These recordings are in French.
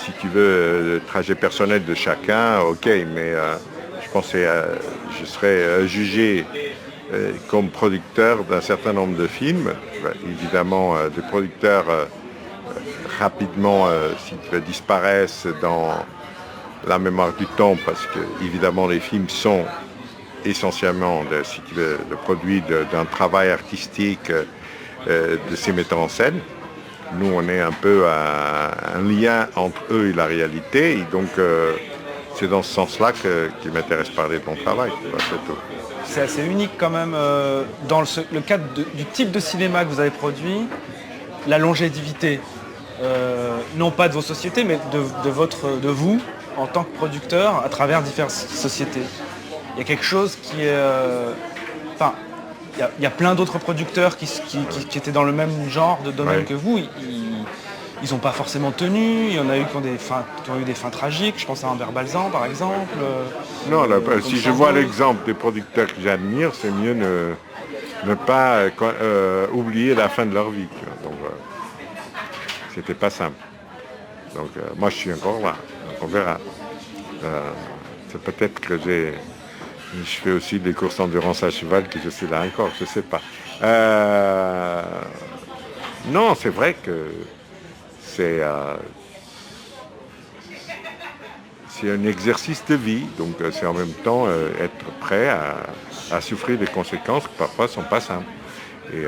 si tu veux, le trajet personnel de chacun, ok, mais je pense que je serais jugé comme producteur d'un certain nombre de films. Évidemment, des producteurs rapidement, si tu veux, disparaissent dans la mémoire du temps, parce que évidemment les films sont essentiellement, si tu veux, le produit d'un travail artistique de ces metteurs en scène. Nous, on est un peu un lien entre eux et la réalité, et donc c'est dans ce sens-là qu'il m'intéresse parler de mon travail. C'est tout. C'est assez unique quand même dans le cadre du type de cinéma que vous avez produit, la longévité, non pas de vos sociétés, mais de vous en tant que producteur à travers différentes sociétés. Il y a quelque chose qui est... Enfin, il y a plein d'autres producteurs qui étaient dans le même genre de domaine Ouais. que vous. Ils n'ont pas forcément tenu. Il y en a eu qui ont eu des fins tragiques. Je pense à Amber Balzan, par exemple. Non, là, Comme si je Santos. vois l'exemple des producteurs que j'admire, c'est mieux ne pas oublier la fin de leur vie. Tu vois. Donc, c'était pas simple. Donc, moi, je suis encore là. Donc, on verra. C'est peut-être que je fais aussi des courses d'endurance à cheval, que je suis là encore, je ne sais pas. Non, c'est vrai que c'est c'est un exercice de vie, donc c'est en même temps être prêt à souffrir des conséquences qui parfois ne sont pas simples. Et,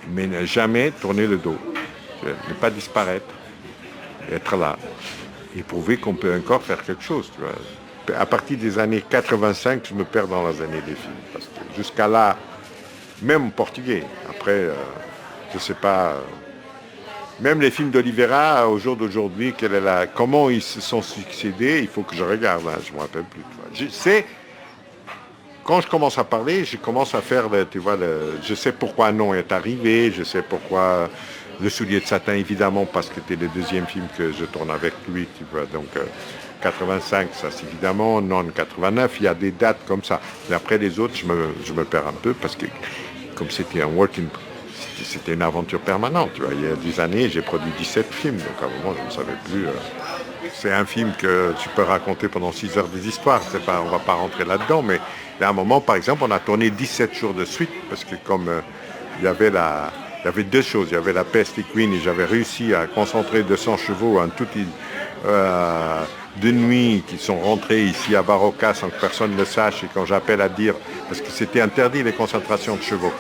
mais ne jamais tourner le dos, ne pas disparaître, être là et prouver qu'on peut encore faire quelque chose. Tu vois. À partir des années 85, je me perds dans les années des films. Parce que jusqu'à là, même en portugais, après, je ne sais pas, même les films d'Oliveira, au jour d'aujourd'hui, comment ils se sont succédés, il faut que je regarde, hein, je ne me rappelle plus. Tu vois. Je sais, quand je commence à parler, je commence à faire, tu vois, je sais pourquoi Non est arrivé, je sais pourquoi Le Soulier de Satin, évidemment, parce que c'était le deuxième film que je tourne avec lui, tu vois, donc 85, ça c'est évidemment, Non 89, il y a des dates comme ça. Mais après les autres, je me perds un peu, parce que comme c'était un c'était une aventure permanente, tu vois. Il y a des années, j'ai produit 17 films, donc à un moment, je ne savais plus. C'est un film que tu peux raconter pendant 6 heures des histoires. C'est pas, on ne va pas rentrer là-dedans, mais il y a un moment, par exemple, on a tourné 17 jours de suite, parce que comme il y avait deux choses. Il y avait la peste équine et j'avais réussi à concentrer 200 chevaux en toute de nuit qui sont rentrés ici à Barroca sans que personne ne le sache, et quand j'appelle à dire, parce que c'était interdit les concentrations de chevaux.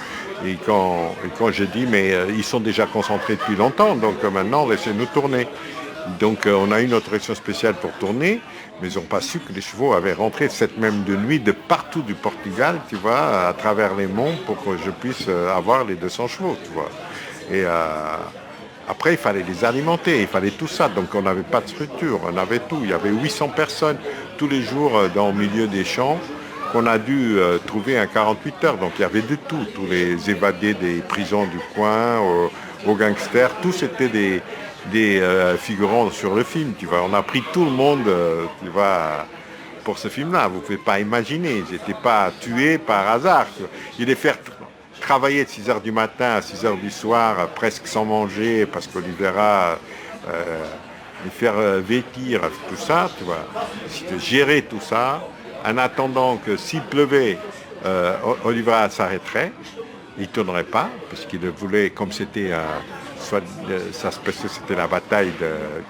Et quand j'ai dit, mais ils sont déjà concentrés depuis longtemps, donc maintenant laissez-nous tourner. Donc on a eu une autorisation spéciale pour tourner, mais ils n'ont pas su que les chevaux avaient rentré cette même de nuit de partout du Portugal, tu vois, à travers les monts pour que je puisse avoir les 200 chevaux, tu vois. Et après, il fallait les alimenter, il fallait tout ça. Donc on n'avait pas de structure, on avait tout. Il y avait 800 personnes tous les jours dans le milieu des champs qu'on a dû trouver en 48 heures. Donc il y avait de tout, tous les évadés des prisons du coin, aux gangsters, tous étaient des figurants sur le film, tu vois. On a pris tout le monde, tu vois, pour ce film-là. Vous ne pouvez pas imaginer. Ils n'étaient pas tués par hasard. Il les faire travailler de 6 heures du matin à 6 heures du soir, presque sans manger, parce qu'Olivera les faire vêtir, tout ça, tu vois. De gérer tout ça, en attendant que s'il pleuvait, Olivera s'arrêterait. Il ne tournerait pas, parce qu'il voulait, comme c'était c'était la bataille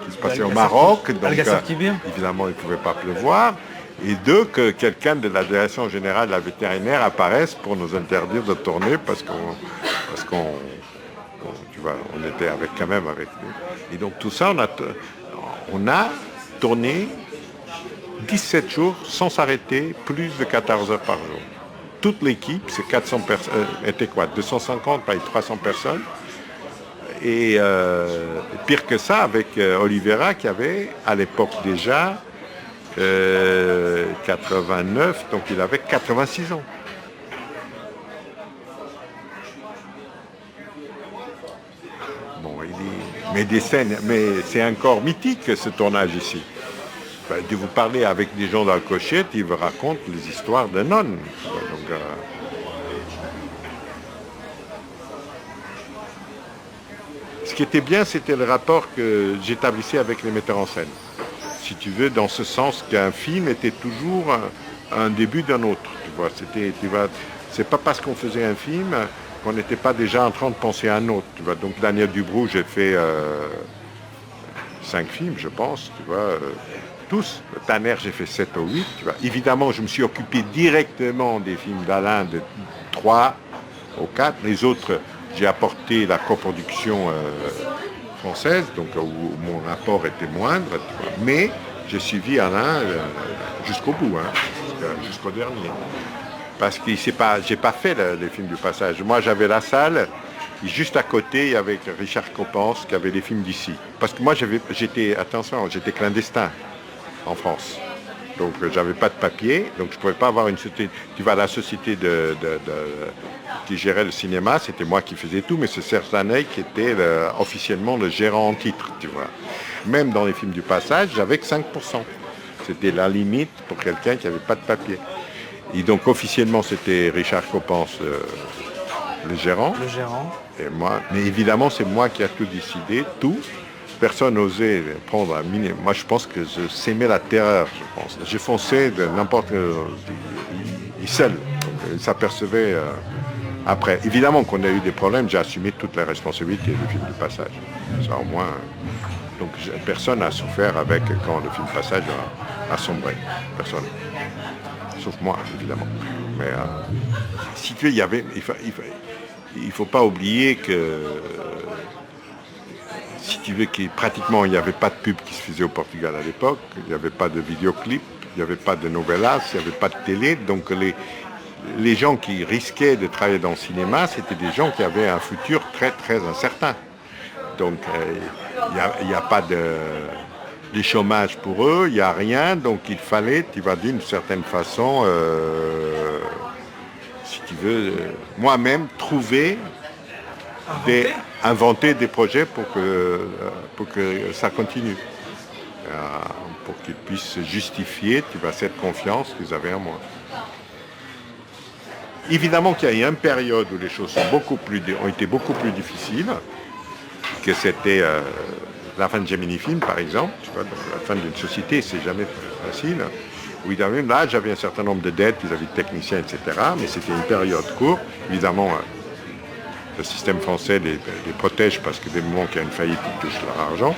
qui se passait au Maroc, donc évidemment il ne pouvait pas pleuvoir, et deux, que quelqu'un de la direction générale de la vétérinaire apparaisse pour nous interdire de tourner, parce qu'on tu vois, on était quand même avec nous. Et donc tout ça, on a tourné 17 jours sans s'arrêter, plus de 14 heures par jour. Toute l'équipe, c'est 400 personnes, était quoi, 250, pas 300 personnes. Et pire que ça, avec Olivera, qui avait à l'époque déjà 89, donc il avait 86 ans. Bon, mais des scènes, mais c'est encore mythique ce tournage ici. De vous parler avec des gens dans la cochette, ils vous racontent les histoires de nonnes. Donc, qui était bien, c'était le rapport que j'établissais avec les metteurs en scène. Si tu veux, dans ce sens qu'un film était toujours un début d'un autre. Tu vois, c'est pas parce qu'on faisait un film qu'on n'était pas déjà en train de penser à un autre. Tu vois. Donc Daniel Dubroux, j'ai fait 5 films, je pense. Tu vois, tous. Tanner, j'ai fait 7 ou 8. Tu vois. Évidemment, je me suis occupé directement des films d'Alain de 3 ou 4. Les autres, j'ai apporté la coproduction française, donc où mon apport était moindre, tu vois. Mais j'ai suivi Alain jusqu'au bout, jusqu'au dernier. Parce que j'ai pas fait les films du passage. Moi, j'avais la salle, et juste à côté, il y avait Richard Coppens qui avait les films d'ici. Parce que moi, j'étais clandestin en France. Donc, j'avais pas de papier, donc je pouvais pas avoir une société. Tu vas à la société qui gérait le cinéma, c'était moi qui faisais tout, mais c'est Serge Daney qui était officiellement le gérant en titre, tu vois. Même dans les films du passage, j'avais que 5%. C'était la limite pour quelqu'un qui n'avait pas de papier. Et donc, officiellement, c'était Richard Coppens, le gérant. Le gérant. Et moi, mais évidemment, c'est moi qui ai tout décidé, tout. Personne n'osait prendre un mini. Moi, je pense que je s'aimais la terreur, je pense. J'ai foncé de n'importe il seul. Il s'apercevait après. Évidemment qu'on a eu des problèmes, j'ai assumé toutes les responsabilités du film du passage. Ça, au moins. Donc, personne n'a souffert avec quand le film passage a sombré. Personne. Sauf moi, évidemment. Mais si tu veux, il ne faut pas oublier que si tu veux, pratiquement il n'y avait pas de pub qui se faisait au Portugal à l'époque, il n'y avait pas de vidéoclip, il n'y avait pas de novelas, il n'y avait pas de télé, donc les gens qui risquaient de travailler dans le cinéma, c'était des gens qui avaient un futur très très incertain. Donc il n'y a pas de chômage pour eux, il n'y a rien, donc il fallait, tu vas d'une certaine façon, si tu veux, moi-même trouver inventer des projets pour que ça continue. Pour qu'ils puissent justifier, tu vois, cette confiance qu'ils avaient en moi. Évidemment qu'il y a eu une période où les choses ont été beaucoup plus difficiles, que c'était la fin de Gemini Film, par exemple. Tu vois, donc la fin d'une société, c'est jamais facile. Où là, j'avais un certain nombre de dettes vis-à-vis de techniciens, etc. Mais c'était une période courte. Évidemment, le système français les protège parce que dès le moment qu'il y a une faillite, ils touchent leur argent.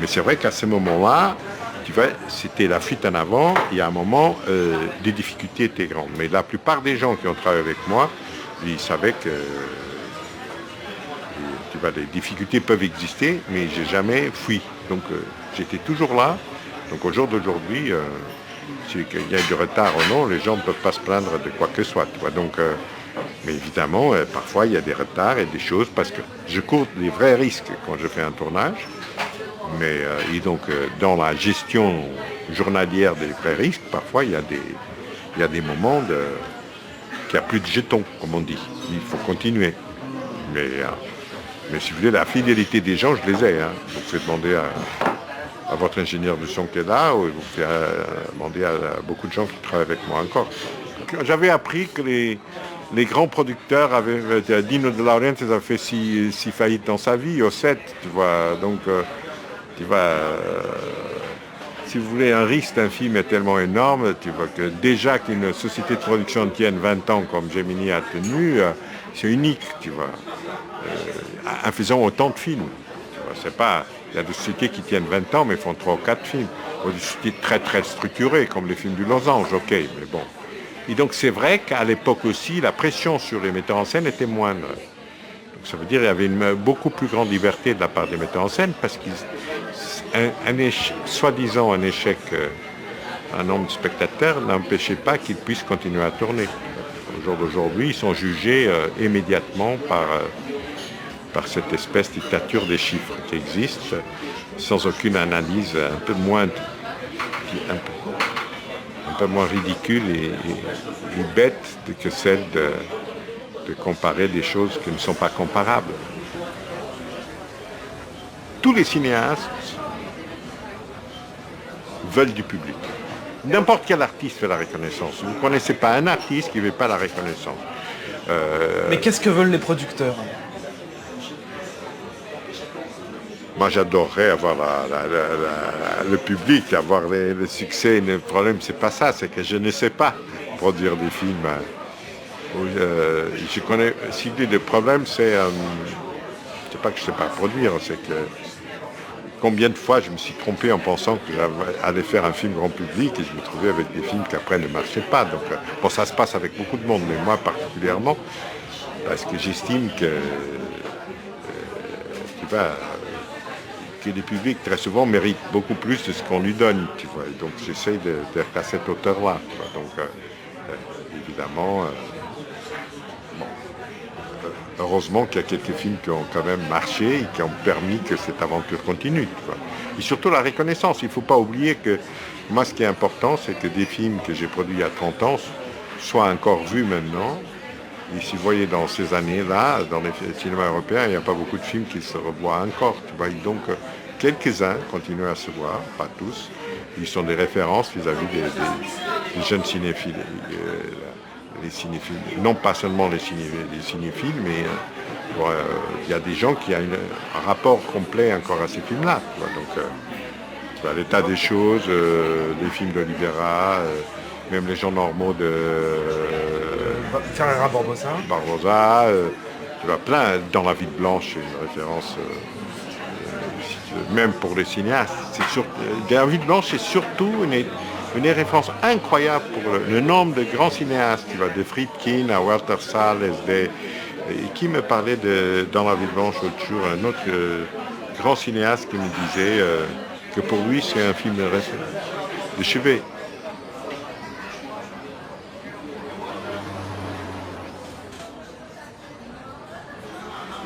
Mais c'est vrai qu'à ce moment-là, tu vois, c'était la fuite en avant. Il y a un moment, les difficultés étaient grandes. Mais la plupart des gens qui ont travaillé avec moi, ils savaient que tu vois, les difficultés peuvent exister, mais j'ai jamais fui. Donc j'étais toujours là. Donc au jour d'aujourd'hui, s'il y a du retard ou non, les gens ne peuvent pas se plaindre de quoi que ce soit. Tu vois. Donc, mais évidemment, parfois il y a des retards et des choses parce que je cours des vrais risques quand je fais un tournage. Mais et donc dans la gestion journalière des vrais risques, parfois il y a des moments qu'il n'y a plus de jetons, comme on dit. Il faut continuer. Mais si vous voulez, la fidélité des gens, je les ai. Hein. Vous pouvez demander à votre ingénieur de son qui est là, ou vous pouvez demander à beaucoup de gens qui travaillent avec moi encore. J'avais appris que les grands producteurs Dino De Laurentiis avait fait 6 faillites dans sa vie, au 7, tu vois. Donc, tu vois, si vous voulez, un risque d'un film est tellement énorme, tu vois, que déjà qu'une société de production tienne 20 ans comme Gemini a tenu, c'est unique, tu vois. En faisant autant de films. Tu vois, c'est pas, il y a des sociétés qui tiennent 20 ans, mais font 3 ou 4 films. Ou des sociétés très, très structurées, comme les films du Losange, ok, mais bon. Et donc, c'est vrai qu'à l'époque aussi, la pression sur les metteurs en scène était moindre. Donc, ça veut dire qu'il y avait une beaucoup plus grande liberté de la part des metteurs en scène, parce qu'un soi-disant un échec, un nombre de spectateurs n'empêchait pas qu'ils puissent continuer à tourner. Au jour d'aujourd'hui, ils sont jugés immédiatement par cette espèce de dictature des chiffres qui existe, sans aucune analyse, un peu moins ridicule et bête que celle de comparer des choses qui ne sont pas comparables. Tous les cinéastes veulent du public. N'importe quel artiste fait la reconnaissance. Vous ne connaissez pas un artiste qui ne veut pas la reconnaissance. Mais qu'est-ce que veulent les producteurs ? Moi, j'adorerais avoir le public, avoir le succès. Le problème, c'est pas ça, c'est que je ne sais pas produire des films. Je connais. Si le problème, c'est pas que je sais pas produire, c'est que combien de fois je me suis trompé en pensant que j'allais faire un film grand public et je me trouvais avec des films qui après ne marchaient pas. Donc, bon, ça se passe avec beaucoup de monde, mais moi particulièrement, parce que j'estime que les publics très souvent méritent beaucoup plus de ce qu'on lui donne, tu vois. Et donc j'essaie d'être à cette hauteur-là. Donc évidemment, heureusement qu'il y a quelques films qui ont quand même marché et qui ont permis que cette aventure continue. Tu vois. Et surtout la reconnaissance. Il ne faut pas oublier que moi, ce qui est important, c'est que des films que j'ai produits il y a 30 ans soient encore vus maintenant. Et si vous voyez dans ces années-là, dans les cinémas européens, il n'y a pas beaucoup de films qui se revoient encore. Tu vois. Et donc, quelques-uns continuent à se voir, pas tous. Ils sont des références vis-à-vis des jeunes cinéphiles. Les cinéphiles, non pas seulement les cinéphiles, mais il y a des gens qui ont un rapport complet encore à ces films-là. Donc, l'état des choses, les films d'Olivera, même les gens normaux de Ferreira Barbosa. Tu vois, plein. Dans La Vie de Blanche, c'est une référence, même pour les cinéastes. La Vie de Blanche, c'est surtout une référence incroyable pour le nombre de grands cinéastes, tu vois, de Friedkin à Walter Salles, qui me parlait dans La Vie de Blanche l'autre jour, un autre grand cinéaste qui me disait que pour lui, c'est un film de chevet.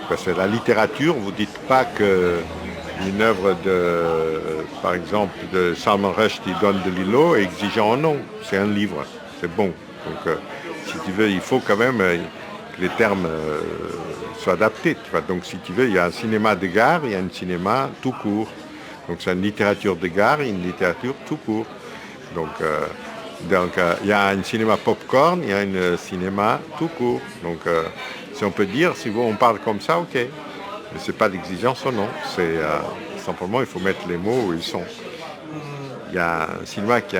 Parce que la littérature, vous ne dites pas qu'une œuvre par exemple, de Salman Rushdie, Don DeLillo, est exigeant. Non, c'est un livre, c'est bon. Donc, si tu veux, il faut quand même que les termes soient adaptés. Tu vois. Donc, si tu veux, il y a un cinéma de gare, il y a un cinéma tout court. Donc, c'est une littérature de gare et une littérature tout court. Donc, il y a un cinéma popcorn, il y a un cinéma tout court. Donc, si on peut dire, si on parle comme ça, ok. Mais ce n'est pas d'exigence ou non. C'est simplement, il faut mettre les mots où ils sont. Il y a un cinéma qui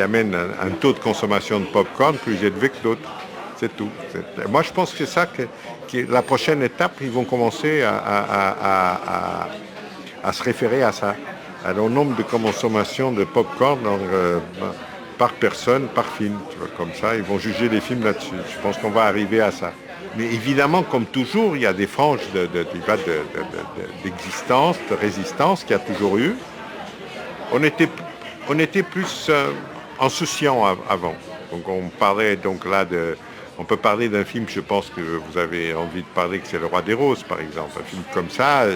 amène un taux de consommation de popcorn plus élevé que d'autres. C'est tout. Moi, je pense que c'est ça que la prochaine étape, ils vont commencer à se référer à ça, au nombre de consommation de popcorn par personne, par film. Tu vois, comme ça, ils vont juger les films là-dessus. Je pense qu'on va arriver à ça. Mais évidemment, comme toujours, il y a des franges d'existence, de résistance qu'il y a toujours eu. On était plus insouciants avant. Donc on parlait donc là on peut parler d'un film, je pense que vous avez envie de parler, que c'est Le Roi des Roses, par exemple. Un film comme ça,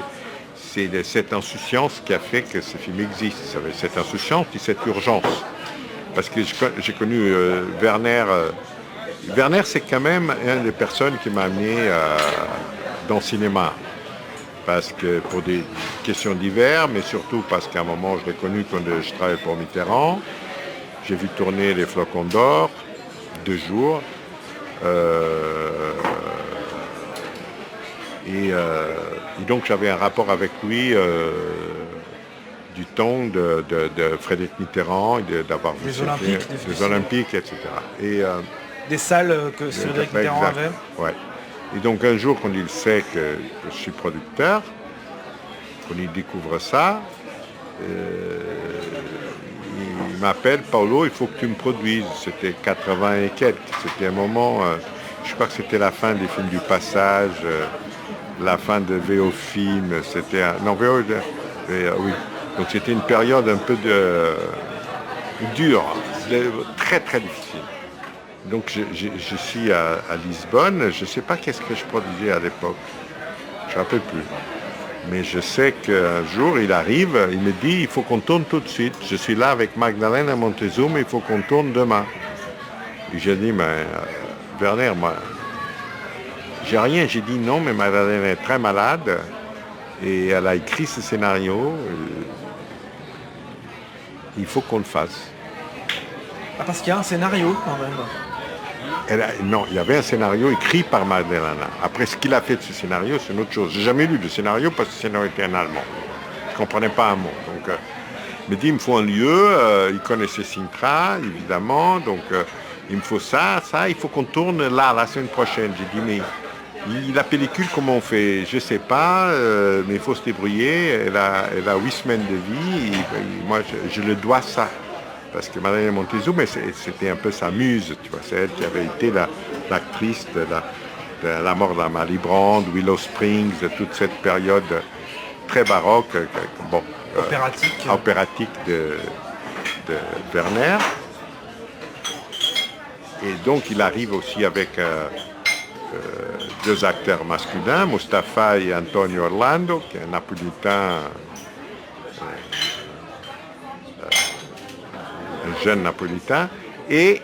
c'est cette insouciance qui a fait que ce film existe. Cette insouciance et cette urgence. Parce que j'ai connu Werner. Werner, c'est quand même une des personnes qui m'a amené dans le cinéma. Parce que pour des questions divers, mais surtout parce qu'à un moment, je l'ai connu quand je travaillais pour Mitterrand. J'ai vu tourner Les Flocons d'Or, 2 jours. Et donc, j'avais un rapport avec lui du temps de Frédéric Mitterrand, d'avoir vu les Olympiques, etc. Et, des salles que Frédéric Mitterrand avait. Ouais. Et donc un jour, quand il sait que je suis producteur, quand il découvre ça, il m'appelle, Paolo, il faut que tu me produises. C'était 80 et quelques. C'était un moment, je crois que c'était la fin des films du Passage, la fin de VO Film. C'était oui. Donc c'était une période un peu dure, très très difficile. Donc je suis à Lisbonne, je ne sais pas qu'est-ce que je produisais à l'époque, je ne me rappelle plus. Mais je sais qu'un jour il arrive, il me dit il faut qu'on tourne tout de suite. Je suis là avec Magdalena Montezuma, il faut qu'on tourne demain. Et j'ai dit mais Werner, moi, j'ai rien, j'ai dit non, mais Magdalena est très malade et elle a écrit ce scénario, il faut qu'on le fasse. Ah, parce qu'il y a un scénario quand même. Non, il y avait un scénario écrit par Madelana. Après, ce qu'il a fait de ce scénario, c'est une autre chose. J'ai jamais lu le scénario parce que le scénario était en allemand. Je ne comprenais pas un mot. Donc, il me dit, il me faut un lieu. Il connaissait Sintra, évidemment. Donc, il me faut ça. Il faut qu'on tourne là, la semaine prochaine. J'ai dit, mais la pellicule, comment on fait? Je ne sais pas, mais il faut se débrouiller. Elle a 8 semaines de vie. Moi, je le dois ça. Parce que Madeleine Montezuma, mais c'était un peu sa muse, tu vois. C'est elle qui avait été l'actrice de la mort d'Amalie Brand, Willow Springs, de toute cette période très baroque, opératique de Werner. Et donc il arrive aussi avec deux acteurs masculins, Mustapha et Antonio Orlando, qui est un napolitain, un jeune napolitain, et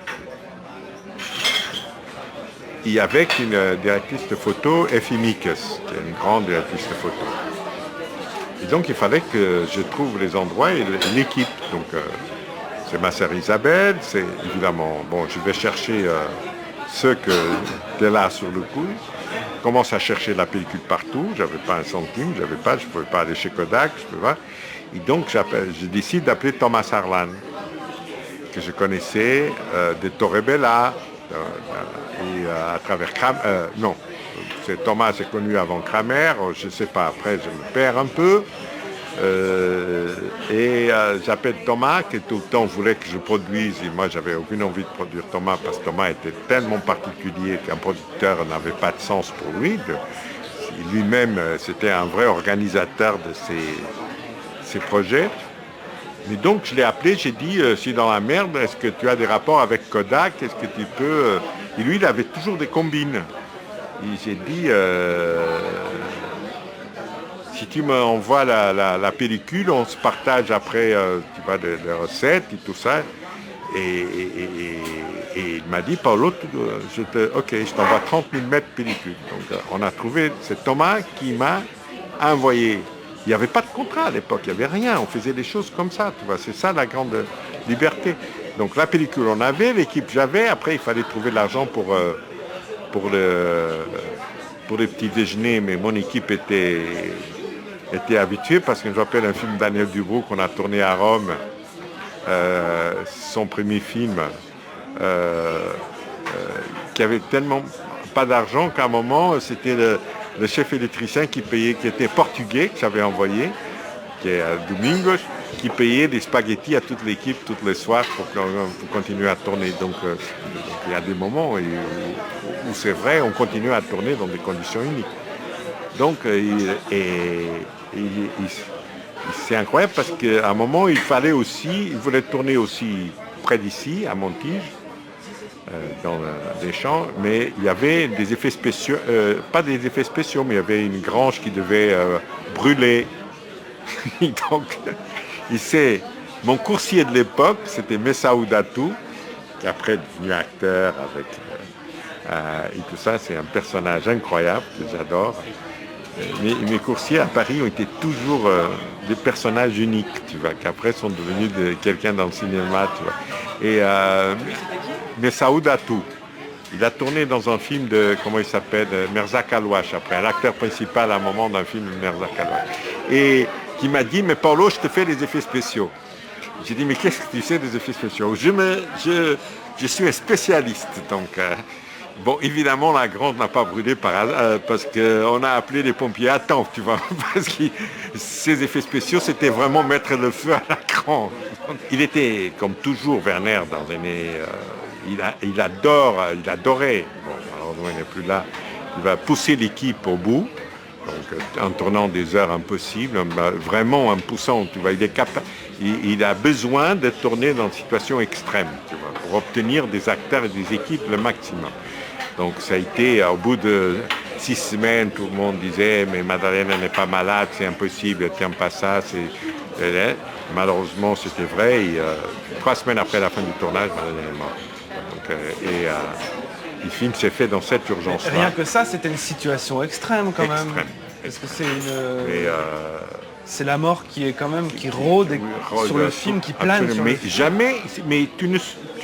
avec une directrice de photo, Effie Mikes, qui est une grande directrice de photo. Et donc il fallait que je trouve les endroits et l'équipe. Donc c'est ma sœur Isabelle, c'est évidemment, je vais chercher ceux qui étaient là sur le coup. Je commence à chercher la pellicule partout, j'avais pas un centime, je ne pouvais pas aller chez Kodak, je peux pas. Et donc je décide d'appeler Thomas Harlan, que je connaissais de Torrebella, et à travers Kramer. Non, Thomas est connu avant Kramer, je ne sais pas, après je me perds un peu. J'appelle Thomas, qui tout le temps voulait que je produise, et moi j'avais aucune envie de produire Thomas, parce que Thomas était tellement particulier qu'un producteur n'avait pas de sens pour lui. Lui-même, c'était un vrai organisateur de ses projets. Mais donc je l'ai appelé, j'ai dit, je suis dans la merde, est-ce que tu as des rapports avec Kodak, est-ce que tu peux... Et lui, il avait toujours des combines. Et j'ai dit, si tu m'envoies la pellicule, on se partage après, tu vois, des recettes et tout ça. Et il m'a dit, Paolo, ok, je t'envoie 30 000 mètres pellicule. Donc on a trouvé, c'est Thomas qui m'a envoyé. Il n'y avait pas de contrat à l'époque, il n'y avait rien, on faisait les choses comme ça, tu vois, c'est ça la grande liberté. Donc la pellicule on avait, l'équipe j'avais, après il fallait trouver de l'argent pour les petits déjeuners, mais mon équipe était habituée, parce que je me rappelle un film de Daniel Dubrow qu'on a tourné à Rome, son premier film, qui avait tellement pas d'argent qu'à un moment c'était le chef électricien qui était portugais, que j'avais envoyé, qui est Domingos, qui payait des spaghettis à toute l'équipe tous les soirs pour continuer à tourner. Donc il y a des moments où c'est vrai, on continue à tourner dans des conditions uniques. Donc c'est incroyable, parce qu'à un moment il voulait tourner aussi près d'ici, à Montige, dans les champs, mais il y avait des effets spéciaux, pas des effets spéciaux, mais il y avait une grange qui devait brûler. Donc, mon coursier de l'époque, c'était Messaoud Datou, qui après est devenu acteur et tout ça, c'est un personnage incroyable que j'adore. Mes coursiers à Paris ont été toujours des personnages uniques, tu vois, qu'après sont devenus quelqu'un dans le cinéma, tu vois. Et Messaoud Datou, il a tourné dans un film comment il s'appelle, Merzak Alouache, après, l'acteur principal à un moment d'un film de Merzak Alouache. Et qui m'a dit, mais Paolo, je te fais les effets spéciaux. J'ai dit, mais qu'est-ce que tu sais des effets spéciaux? Je suis un spécialiste, donc... évidemment, la grande n'a pas brûlé parce qu'on a appelé les pompiers à temps, tu vois, parce que ces effets spéciaux, c'était vraiment mettre le feu à l'écran. Il était, comme toujours, Werner, il adorait, malheureusement il n'est plus là, il va pousser l'équipe au bout, donc en tournant des heures impossibles, vraiment en poussant, tu vois, il a besoin de tourner dans une situation extrême, tu vois, pour obtenir des acteurs et des équipes le maximum. Donc ça a été, au bout de 6 semaines, tout le monde disait, mais Madeleine n'est pas malade, c'est impossible, elle ne tient pas ça. Malheureusement, c'était vrai. Et, 3 semaines après la fin du tournage, Madeleine est morte. Le film s'est fait dans cette urgence-là. Rien que ça, c'était une situation extrême quand même. Parce que c'est la mort qui rôde sur le film, qui plane. Mais jamais, mais tu ne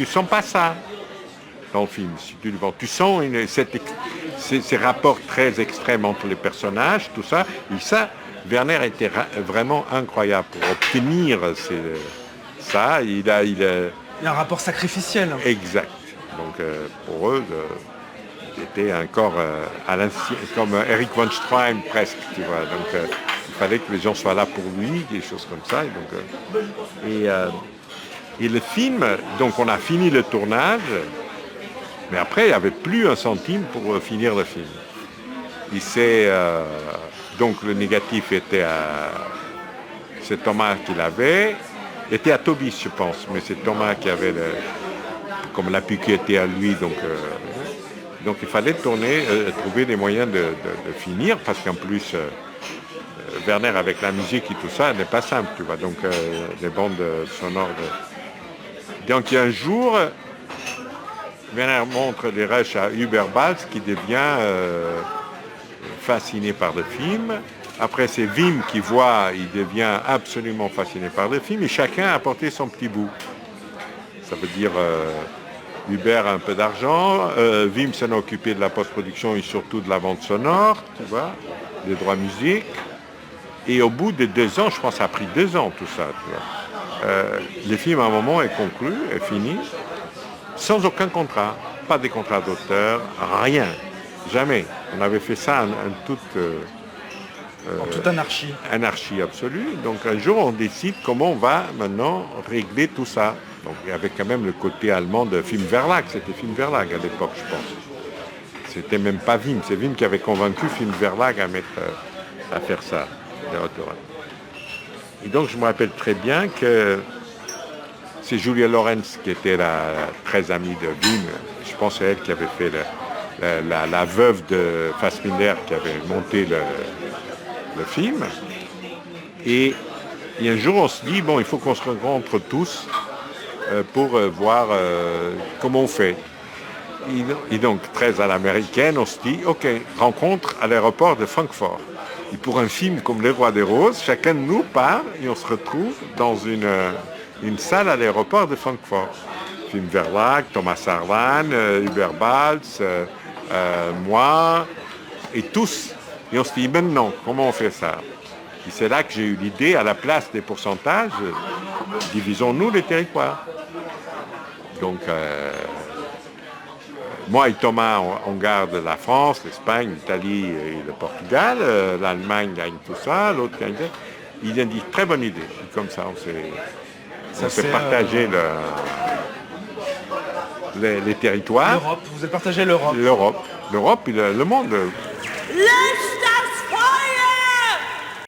sens pas ça. dans le film. Si tu le vois, tu sens ces rapports très extrêmes entre les personnages, tout ça. Et ça, Werner était vraiment incroyable pour obtenir ça. Il y a un rapport sacrificiel. Exact. Donc pour eux, c'était encore à l'ancien, comme Eric von Stroheim presque, tu vois. Donc il fallait que les gens soient là pour lui, des choses comme ça. Et le film, donc on a fini le tournage, mais après il n'y avait plus un centime pour finir le film. Donc le négatif était c'est Thomas qui l'avait, était à Tobis je pense, mais c'est Thomas qui avait comme l'appui qui était à lui, donc il fallait trouver des moyens de finir, parce qu'en plus Werner avec la musique et tout ça n'est pas simple, tu vois, donc les bandes sonores. Donc un jour, Werner montre des rushs à Hubert Balz qui devient fasciné par le film. Après c'est Wim qui voit, il devient absolument fasciné par le film, et chacun a apporté son petit bout. Ça veut dire Hubert a un peu d'argent, Wim s'en a occupé de la post-production et surtout de la bande sonore, tu vois, des droits musique. Et au bout de 2 ans, je pense que ça a pris 2 ans tout ça, tu vois. Le film à un moment est conclu, est fini, sans aucun contrat, pas des contrats d'auteur, rien, jamais. On avait fait ça en toute anarchie. Anarchie absolue. Donc un jour, on décide comment on va maintenant régler tout ça. Donc il y avait quand même le côté allemand de Film Verlag. C'était Film Verlag à l'époque, je pense. C'était même pas Wim. C'est Wim qui avait convaincu Film Verlag à faire ça. Et donc je me rappelle très bien que c'est Julia Lorenz qui était très amie de Wim. Je pense que c'est elle qui avait fait la veuve de Fassbinder qui avait monté le film. Et un jour, on se dit, bon, il faut qu'on se rencontre tous pour voir comment on fait. Et donc, très à l'américaine, on se dit, OK, rencontre à l'aéroport de Francfort. Et pour un film comme Les Rois des Roses, chacun de nous part et on se retrouve dans une salle à l'aéroport de Francfort. Film Verlag, Thomas Arlan, Hubert Balz, moi, et tous. Et on se dit, maintenant, comment on fait ça? Et c'est là que j'ai eu l'idée, à la place des pourcentages, divisons-nous les territoires. Donc, moi et Thomas, on garde la France, l'Espagne, l'Italie et le Portugal. L'Allemagne gagne tout ça, l'autre gagne ça. Il a dit, très bonne idée. Et comme ça, on s'est partagé les territoires. L'Europe, vous avez partagé l'Europe. L'Europe et le monde.